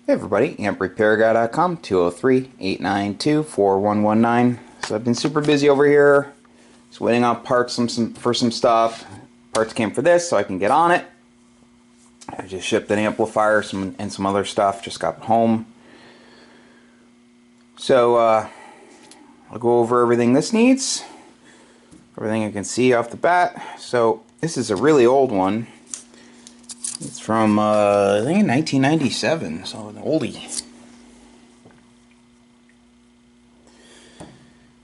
Hey everybody, AmpRepairGuy.com, 203-892-4119. So I've been super busy over here, just waiting on parts for some stuff. Parts came for this, so I can get on it. I just shipped an amplifier and some other stuff, just got home. So I'll go over everything this needs, everything I can see off the bat. So this is a really old one. It's from, I think, 1997, so an oldie.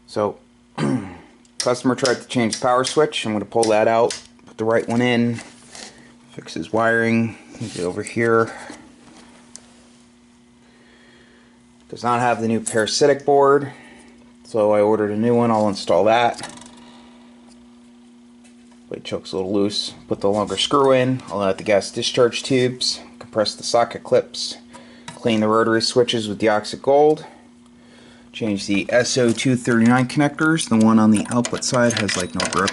So, customer tried to change the power switch. I'm going to pull that out, put the right one in, fix his wiring, get over here. Does not have the new parasitic board, so I ordered a new one. I'll install that. Blade choke's a little loose. Put the longer screw in. I'll add the gas discharge tubes, compress the socket clips, clean the rotary switches with deoxit gold, change the SO239 connectors. The one on the output side has like no grip.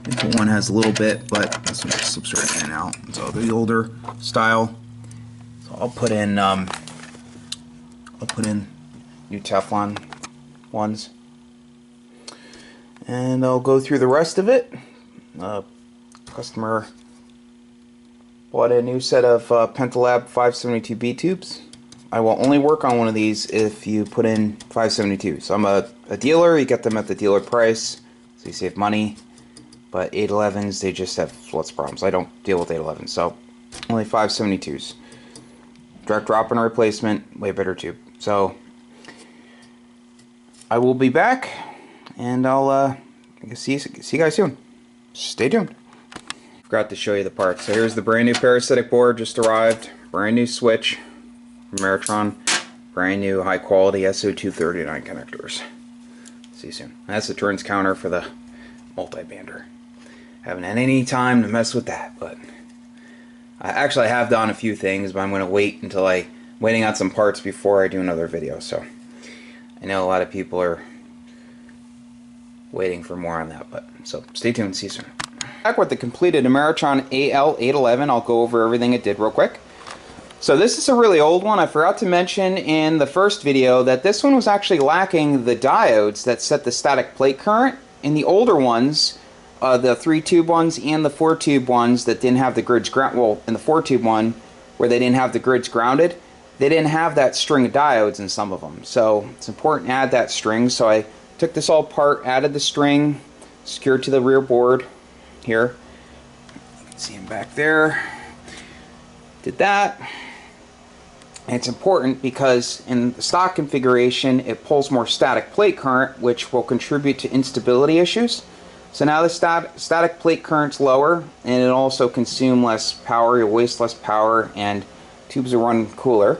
The one has a little bit, but this one just slips right in and out. So the older style. So I'll put in new Teflon ones, and I'll go through the rest of it. Customer bought a new set of Penta 572B tubes. I will only work on one of these if you put in 572. So I'm a dealer, you get them at the dealer price, so you save money. But 811s, they just have lots of problems. I don't deal with 811s, so only 572s. Direct drop-in replacement, way better tube. So I will be back, and I'll see you guys soon. Stay tuned. Forgot to show you the parts. So here's the brand new parasitic board, just arrived. Brand new switch from Ameritron. Brand new high quality SO239 connectors. See you soon. That's the turns counter for the multi-bander. Haven't had any time to mess with that, but I actually have done a few things, but I'm going to wait until waiting on some parts before I do another video. So I know a lot of people are waiting for more on that, but so stay tuned. See you soon. Back with the completed Ameritron Al-811. I'll go over everything it did real quick. So this is a really old one. I forgot to mention in the first video that this one was actually lacking the diodes that set the static plate current. In the older ones, the 3-tube ones and the 4-tube ones that didn't have the grids ground, well, in the 4-tube one where they didn't have the grids grounded, they didn't have that string of diodes in some of them. So it's important to add that string. So I took this all apart, added the string, secured to the rear board here. You can see him back there. Did that. And it's important because in the stock configuration it pulls more static plate current, which will contribute to instability issues. So now the static plate current's lower, and it also consumes less power, you waste less power, and tubes will run cooler.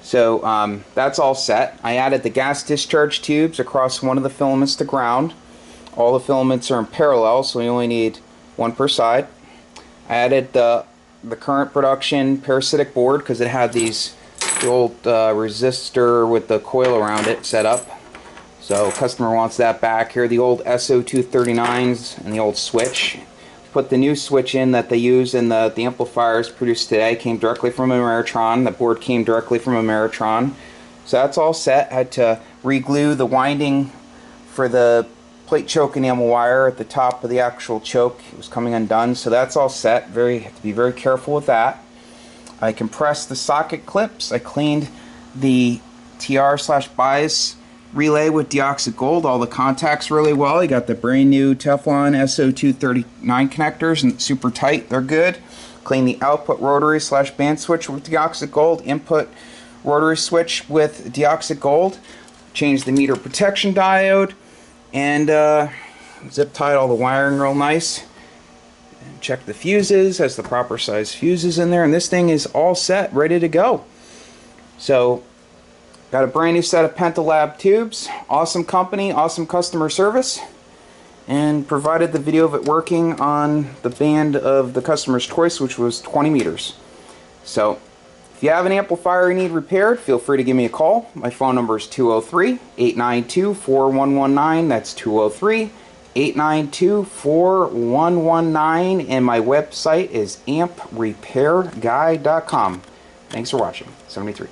So that's all set. I added the gas discharge tubes across one of the filaments to ground. All the filaments are in parallel, so we only need one per side. I added the current production parasitic board because it had the old resistor with the coil around it set up. So customer wants that back. Here are the old SO239s and the old switch. Put the new switch in that they use in the amplifiers produced today. Came directly from Ameritron. The board came directly from Ameritron. So that's all set. I had to re-glue the winding for the plate choke enamel wire at the top of the actual choke. It was coming undone, so that's all set. Have to be very careful with that. I compressed the socket clips. I cleaned the TR/bias relay with deoxit gold, all the contacts really well. You got the brand new Teflon SO239 connectors, and super tight, they're good. Clean the output rotary/band switch with deoxit gold, input rotary switch with deoxit gold. Change the meter protection diode, and zip tied all the wiring real nice. And check the fuses, has the proper size fuses in there, and this thing is all set, ready to go. So got a brand new set of Penta tubes. Awesome company, awesome customer service, and provided the video of it working on the band of the customer's choice, which was 20 meters. So if you have an amplifier you need repaired, feel free to give me a call. My phone number is 203-892-4119. That's 203-892-4119, and my website is amprepairguy.com. Thanks for watching. 73.